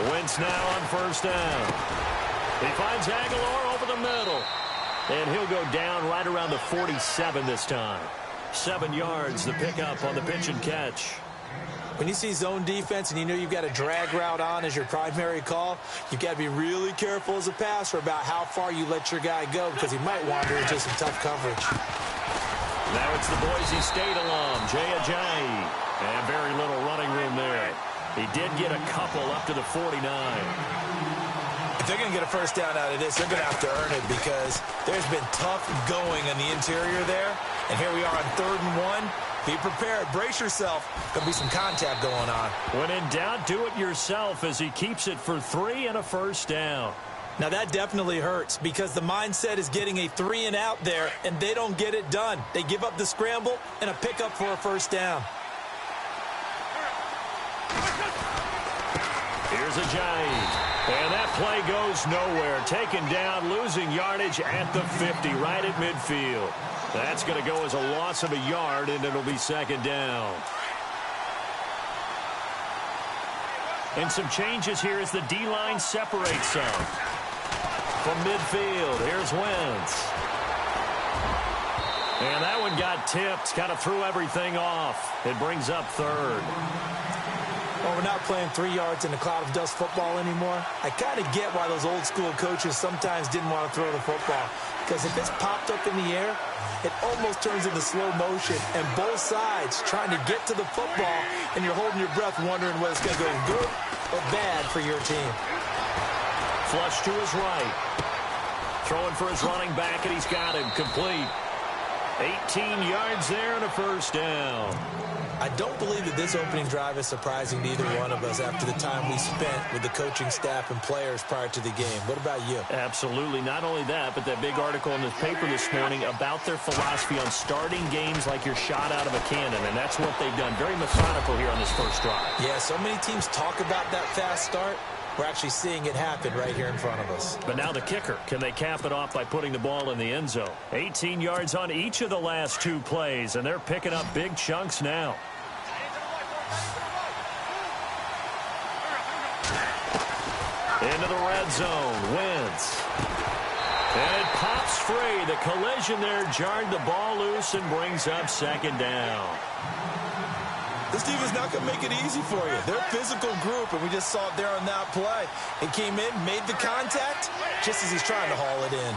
Wentz now on first down. He finds Aguilar over the middle. And he'll go down right around the 47 this time. 7 yards, the pickup on the pitch and catch. When you see zone defense and you know you've got a drag route on as your primary call, you've got to be really careful as a passer about how far you let your guy go because he might wander into some tough coverage. Now it's the Boise State alum, Jay Ajayi. And very little running room there. He did get a couple up to the 49. If they're going to get a first down out of this, they're going to have to earn it because there's been tough going on the interior there. And here we are on 3rd and 1. Be prepared. Brace yourself. Going to be some contact going on. When in doubt, do it yourself as he keeps it for 3 and a first down. Now, that definitely hurts because the mindset is getting a 3 and out there, and they don't get it done. They give up the scramble and a pickup for a first down. Here's Ajayi. And that play goes nowhere. Taken down, losing yardage at the 50, right at midfield. That's going to go as a loss of a yard, and it'll be 2nd down. And some changes here as the D-line separates some. From midfield, here's Wentz. And that one got tipped, kind of threw everything off. It brings up 3rd. Well, we're not playing 3 yards in a cloud of dust football anymore. I kind of get why those old school coaches sometimes didn't want to throw the football. Because if it's popped up in the air, it almost turns into slow motion. And both sides trying to get to the football, and you're holding your breath wondering whether it's going to go good or bad for your team. Flush to his right. Throwing for his running back, and he's got him complete. 18 yards there and a first down. I don't believe that this opening drive is surprising to either one of us after the time we spent with the coaching staff and players prior to the game. What about you? Absolutely. Not only that, but that big article in the paper this morning about their philosophy on starting games like you're shot out of a cannon, and that's what they've done. Very methodical here on this first drive. Yeah, so many teams talk about that fast start. We're actually seeing it happen right here in front of us. But now the kicker. Can they cap it off by putting the ball in the end zone? 18 yards on each of the last 2 plays, and they're picking up big chunks now. Into the red zone. Wentz. And it pops free. The collision there jarred the ball loose and brings up 2nd down. This team is not going to make it easy for you. They're a physical group, and we just saw it there on that play. It came in, made the contact, just as he's trying to haul it in.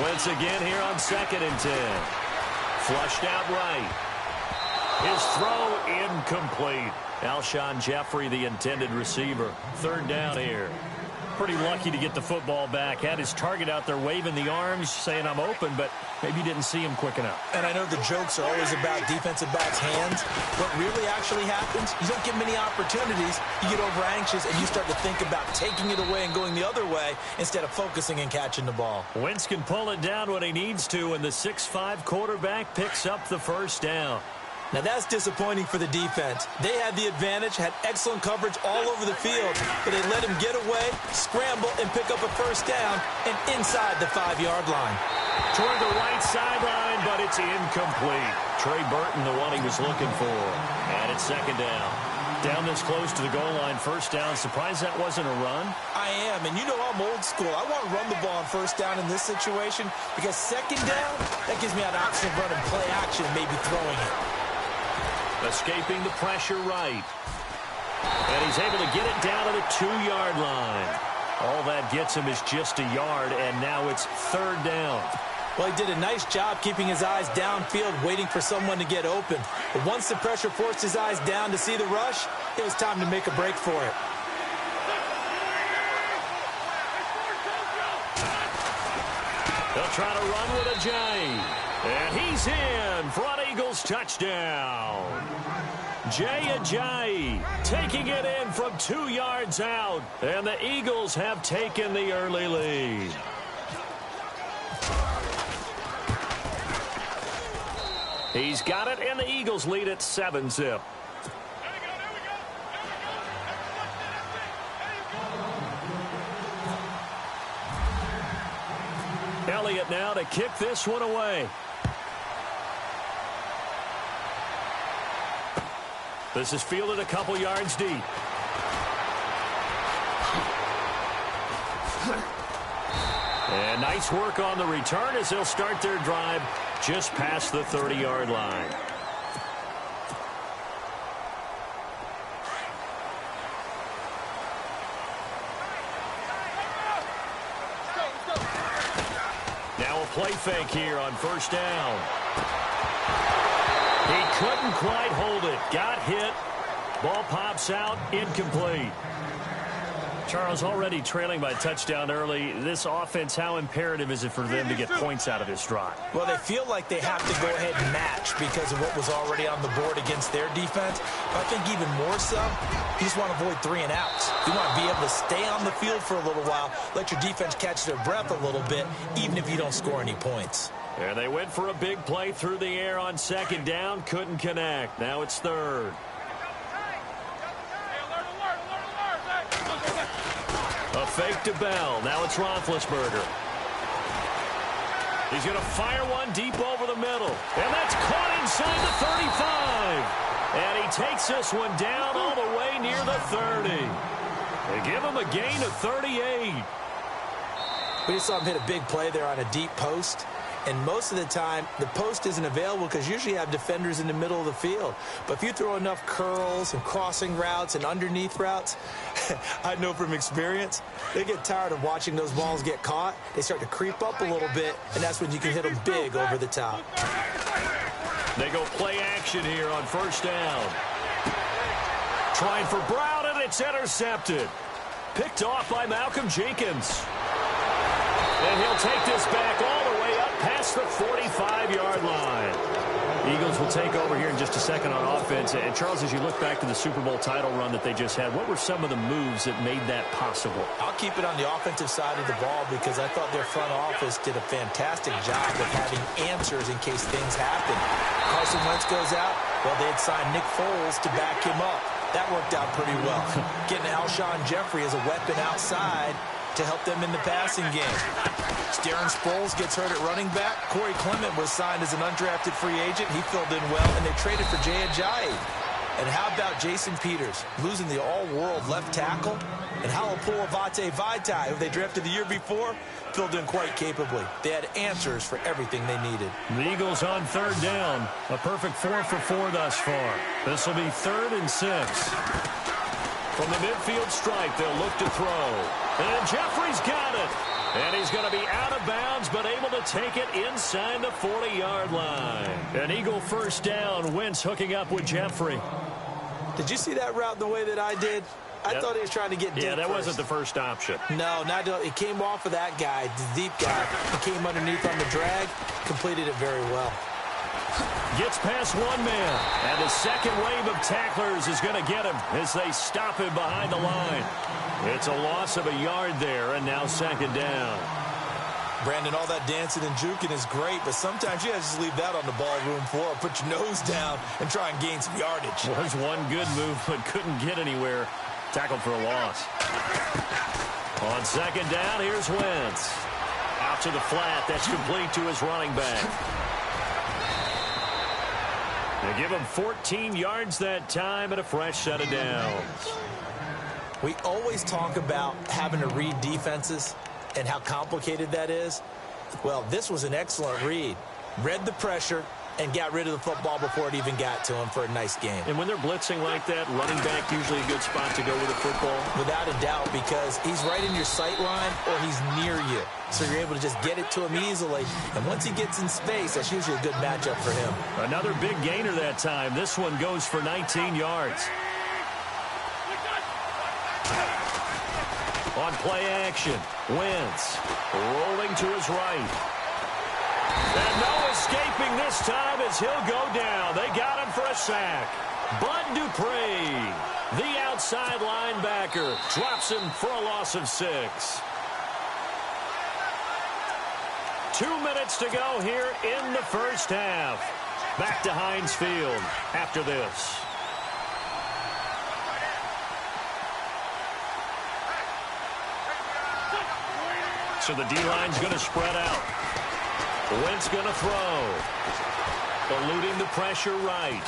Wentz again here on 2nd and 10. Flushed out right. His throw incomplete. Alshon Jeffrey, the intended receiver. 3rd down here. Pretty lucky to get the football back. Had his target out there waving the arms, saying I'm open, but maybe didn't see him quick enough. And I know the jokes are always about defensive backs' hands. What really actually happens, you don't get many opportunities. You get over anxious, and you start to think about taking it away and going the other way instead of focusing and catching the ball. Wentz can pull it down when he needs to, and the 6'5" quarterback picks up the first down. Now, that's disappointing for the defense. They had the advantage, had excellent coverage all over the field, but they let him get away, scramble, and pick up a first down, and inside the 5-yard line. Toward the right sideline, but it's incomplete. Trey Burton, the one he was looking for. And it's 2nd down. Down this close to the goal line, first down. Surprised that wasn't a run? I am, and you know I'm old school. I want to run the ball on first down in this situation because 2nd down, that gives me an option of running play action, maybe throwing it. Escaping the pressure right. And he's able to get it down to the 2-yard line. All that gets him is just a yard, and now it's 3rd down. Well, he did a nice job keeping his eyes downfield, waiting for someone to get open. But once the pressure forced his eyes down to see the rush, it was time to make a break for it. They'll try to run with Ajayi. And he's in. Front Eagles touchdown. Jay Ajayi taking it in from 2 yards out. And the Eagles have taken the early lead. He's got it, and the Eagles lead at 7-zip. Elliott now to kick this one away. This is fielded a couple yards deep. And nice work on the return as they'll start their drive just past the 30-yard line. Now a play fake here on first down. He couldn't quite hold it. Got hit. Ball pops out. Incomplete. Charles, already trailing by a touchdown early. This offense, how imperative is it for them to get points out of this drive? Well, they feel like they have to go ahead and match because of what was already on the board against their defense. But I think even more so, you just want to avoid 3 and outs. You want to be able to stay on the field for a little while, let your defense catch their breath a little bit, even if you don't score any points. And they went for a big play through the air on second down. Couldn't connect. Now it's third. A fake to Bell. Now it's Roethlisberger. He's going to fire one deep over the middle. And that's caught inside the 35. And he takes this one down all the way near the 30. They give him a gain of 38. We just saw him hit a big play there on a deep post. And most of the time, the post isn't available because usually you have defenders in the middle of the field. But if you throw enough curls and crossing routes and underneath routes, I know from experience, they get tired of watching those balls get caught. They start to creep up a little bit, and that's when you can hit them big over the top. They go play action here on first down. Trying for Brown, and it's intercepted. Picked off by Malcolm Jenkins. And he'll take this back all the way up past the 45-yard line. Eagles will take over here in just a second on offense. And, Charles, as you look back to the Super Bowl title run that they just had, what were some of the moves that made that possible? I'll keep it on the offensive side of the ball because I thought their front office did a fantastic job of having answers in case things happen. Carson Wentz goes out. Well, they had signed Nick Foles to back him up. That worked out pretty well. Getting Alshon Jeffrey as a weapon outside to help them in the passing game. Darren Sproles gets hurt at running back. Corey Clement was signed as an undrafted free agent. He filled in well, and they traded for Jay Ajayi. And how about Jason Peters losing the all-world left tackle? And Halapoulivaati Vaitai, who they drafted the year before, filled in quite capably. They had answers for everything they needed. The Eagles on third down. A perfect 4 for 4 thus far. This will be 3rd and 6. From the midfield stripe, they'll look to throw. And Jeffrey's got it. And he's going to be out of bounds, but able to take it inside the 40-yard line. An Eagle first down. Wentz hooking up with Jeffrey. Did you see that route the way that I did? I thought he was trying to get deep. Yeah, that first. wasn't the first option. No, not it came off of that guy, the deep guy. He came underneath on the drag, completed it very well. Gets past one man, and the second wave of tacklers is going to get him as they stop him behind the line. It's a loss of a yard there, and now second down. Brandon, all that dancing and juking is great, but sometimes you have to just leave that on the ballroom floor. Put your nose down and try and gain some yardage. Was one good move, but couldn't get anywhere. Tackled for a loss. On second down, here's Wentz. Out to the flat. That's complete to his running back. They give him 14 yards that time and a fresh set of downs. We always talk about having to read defenses and how complicated that is. Well, this was an excellent read. Read the pressure and got rid of the football before it even got to him for a nice game. And when they're blitzing like that, running back usually a good spot to go with the football? Without a doubt, because he's right in your sight line or he's near you. So you're able to just get it to him easily. And once he gets in space, that's usually a good matchup for him. Another big gainer that time. This one goes for 19 yards. On play action, Wentz rolling to his right. And no escaping this time as he'll go down. They got him for a sack. Bud Dupree, the outside linebacker, drops him for a loss of 6. 2 minutes to go here in the first half. Back to Heinz Field after this. So the D-line's going to spread out. Wentz going to throw. Eluding the pressure right.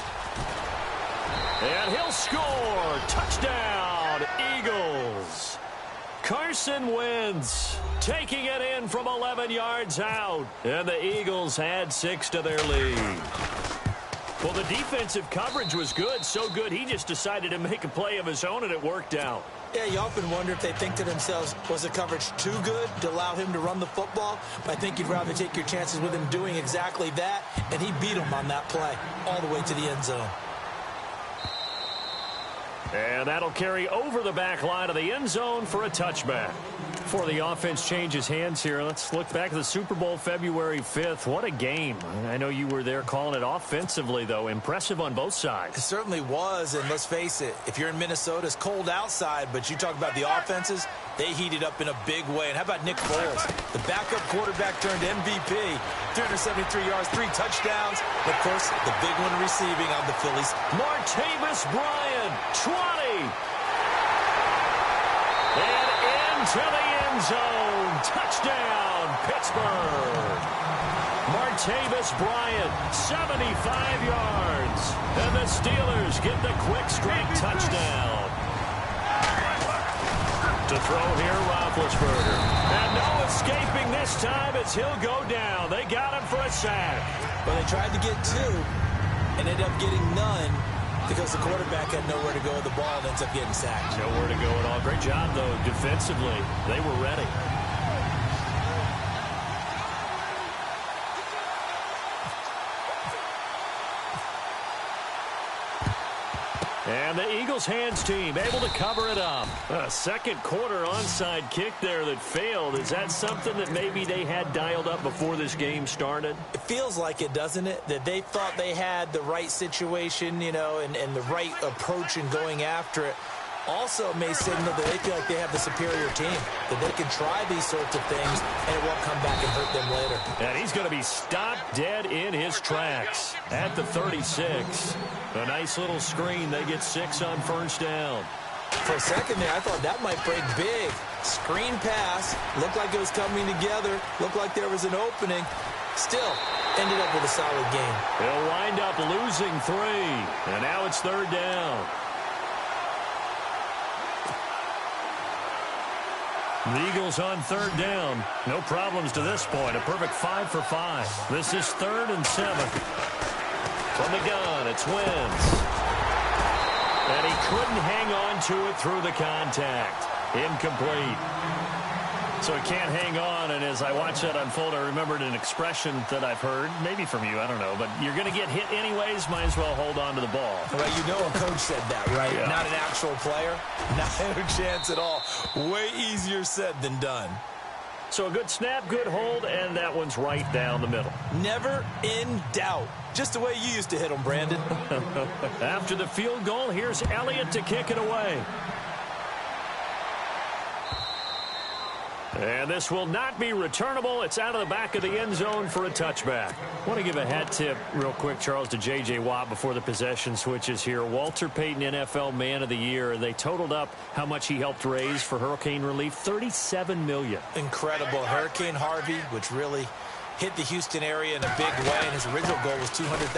And he'll score. Touchdown, Eagles. Carson Wentz taking it in from 11 yards out. And the Eagles add 6 to their lead. Well, the defensive coverage was good, so good he just decided to make a play of his own, and it worked out. Yeah, you often wonder if they think to themselves, was the coverage too good to allow him to run the football? I think you'd rather take your chances with him doing exactly that, and he beat him on that play all the way to the end zone. And that'll carry over the back line of the end zone for a touchback. Before the offense changes hands here, let's look back at the Super Bowl February 5th. What a game. I know you were there calling it offensively, though. Impressive on both sides. It certainly was, and let's face it, if you're in Minnesota, it's cold outside, but you talk about the offenses, they heated up in a big way. And how about Nick Foles? The backup quarterback turned MVP, 373 yards, 3 touchdowns. And of course, the big one receiving on the Phillies. Martavis Bryant, 20. And into the end zone. Touchdown, Pittsburgh. Martavis Bryant, 75 yards. And the Steelers get the quick strike touchdown. To throw here, Roethlisberger. And no escaping this time as he'll go down. They got him for a sack. Well, they tried to get 2 and ended up getting none because the quarterback had nowhere to go with the ball and ends up getting sacked. Nowhere to go at all. Great job, though, defensively. They were ready. And the Eagles hands team able to cover it up. A second quarter onside kick there that failed. Is that something that maybe they had dialed up before this game started? It feels like it, doesn't it? That they thought they had the right situation, you know, and the right approach in going after it. Also may signal that they feel like they have the superior team, that they can try these sorts of things, and it won't come back and hurt them later. And he's going to be stopped dead in his tracks at the 36. A nice little screen. They get 6 on first down. For a second there, I thought that might break big. Screen pass. Looked like it was coming together. Looked like there was an opening. Still, ended up with a solid game. They'll wind up losing 3. And now it's third down. The Eagles on third down. No problems to this point. A perfect 5 for 5. This is 3rd and 7. From the gun, it's Wentz. And he couldn't hang on to it through the contact. Incomplete. So he can't hang on, and as I watch that unfold, I remembered an expression that I've heard, maybe from you, I don't know, but you're going to get hit anyways, might as well hold on to the ball. Well, you know a coach said that, right? Yeah. Not an actual player. Not a chance at all. Way easier said than done. So a good snap, good hold, and that one's right down the middle. Never in doubt. Just the way you used to hit them, Brandon. After the field goal, here's Elliott to kick it away. And this will not be returnable. It's out of the back of the end zone for a touchback. I want to give a hat tip real quick, Charles, to J.J. Watt before the possession switches here. Walter Payton, NFL Man of the Year. They totaled up how much he helped raise for hurricane relief, $37 million. Incredible. Hurricane Harvey, which really hit the Houston area in a big way, and his original goal was $200,000.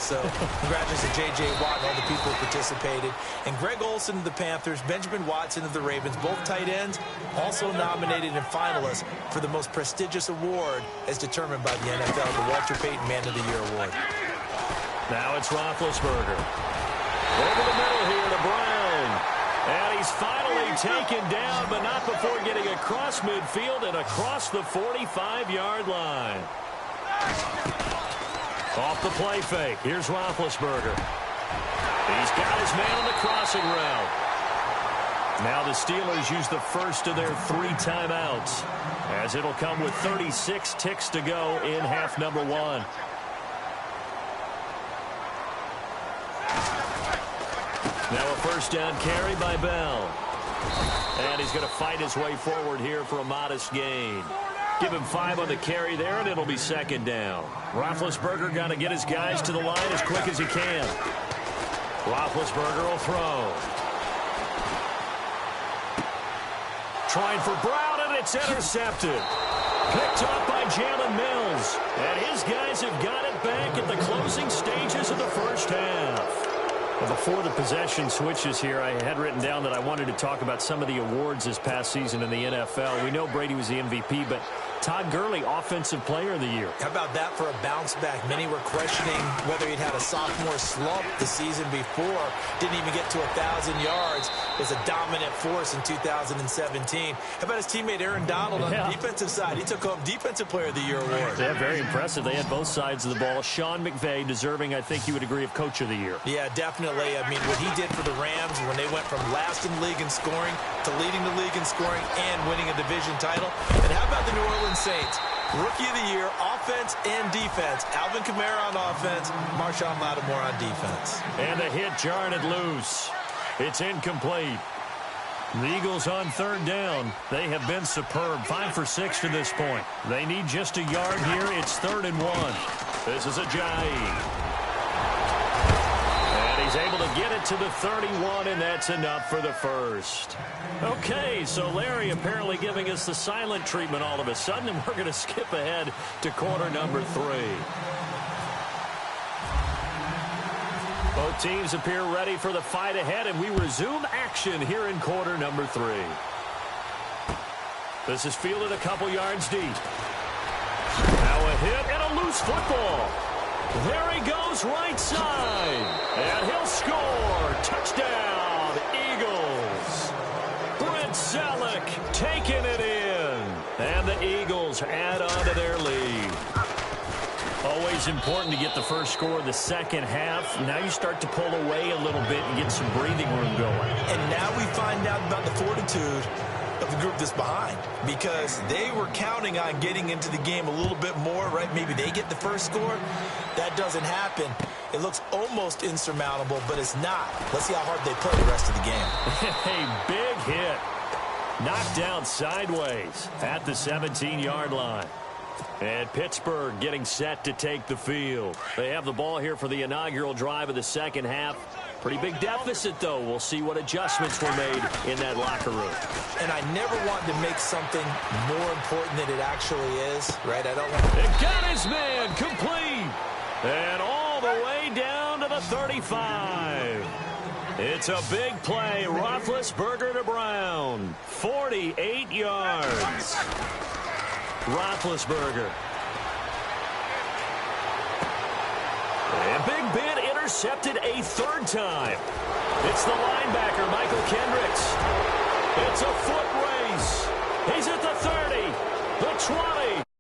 So congratulations to J.J. Watt and all the people who participated. And Greg Olsen of the Panthers, Benjamin Watson of the Ravens, both tight ends, also nominated and finalists for the most prestigious award as determined by the NFL, the Walter Payton Man of the Year Award. Now it's Roethlisberger. Over the middle here to Brown. And he's finally taken down, but not before getting across midfield and across the 45-yard line. Off the play fake. Here's Roethlisberger. He's got his man on the crossing route. Now the Steelers use the first of their 3 timeouts, as it'll come with 36 ticks to go in half number 1. Now a first down carry by Bell. And he's going to fight his way forward here for a modest gain. Give him 5 on the carry there, and it'll be second down. Roethlisberger got to get his guys to the line as quick as he can. Roethlisberger will throw. Trying for Brown, and it's intercepted. Picked up by Jalen Mills. And his guys have got it back at the closing stages of the first half. Well, before the possession switches here, I had written down that I wanted to talk about some of the awards this past season in the NFL. We know Brady was the MVP, but Todd Gurley, Offensive Player of the Year. How about that for a bounce back? Many were questioning whether he'd had a sophomore slump the season before. Didn't even get to 1,000 yards. Was a dominant force in 2017. How about his teammate Aaron Donald on the defensive side? He took home Defensive Player of the Year award. Yeah, very impressive. They had both sides of the ball. Sean McVay deserving, I think you would agree, of Coach of the Year. Yeah, definitely. I mean, what he did for the Rams when they went from last in the league in scoring to leading the league in scoring and winning a division title. And how about the New Orleans Saints? Rookie of the Year, offense and defense. Alvin Kamara on offense, Marshawn Lattimore on defense. And the hit jarred it loose. It's incomplete. The Eagles on third down. They have been superb. 5 for 6 to this point. They need just a yard here. It's 3rd and 1. This is Ajayi. He's able to get it to the 31, and that's enough for the first. Okay, so Larry apparently giving us the silent treatment all of a sudden, and we're going to skip ahead to quarter number 3. Both teams appear ready for the fight ahead, and we resume action here in quarter number 3. This is fielded a couple yards deep. Now a hit and a loose football. There he goes, right side. And he'll score. Touchdown, Eagles. Brent Selleck taking it in. And the Eagles add on to their lead. Always important to get the first score of the second half. Now you start to pull away a little bit and get some breathing room going. And now we find out about the fortitude of the group that's behind, because they were counting on getting into the game a little bit more, right? Maybe they get the first score. That doesn't happen. It looks almost insurmountable, but it's not. Let's see how hard they play the rest of the game. A big hit. Knocked down sideways at the 17-yard line. And Pittsburgh getting set to take the field. They have the ball here for the inaugural drive of the second half. Pretty big deficit, though. We'll see what adjustments were made in that locker room. And I never want to make something more important than it actually is, right? I don't want It got his man complete. And all the way down to the 35. It's a big play. Roethlisberger to Brown. 48 yards. Roethlisberger. And Big Ben intercepted a third time. It's the linebacker, Michael Kendricks. It's a foot race. He's at the 30, the 20.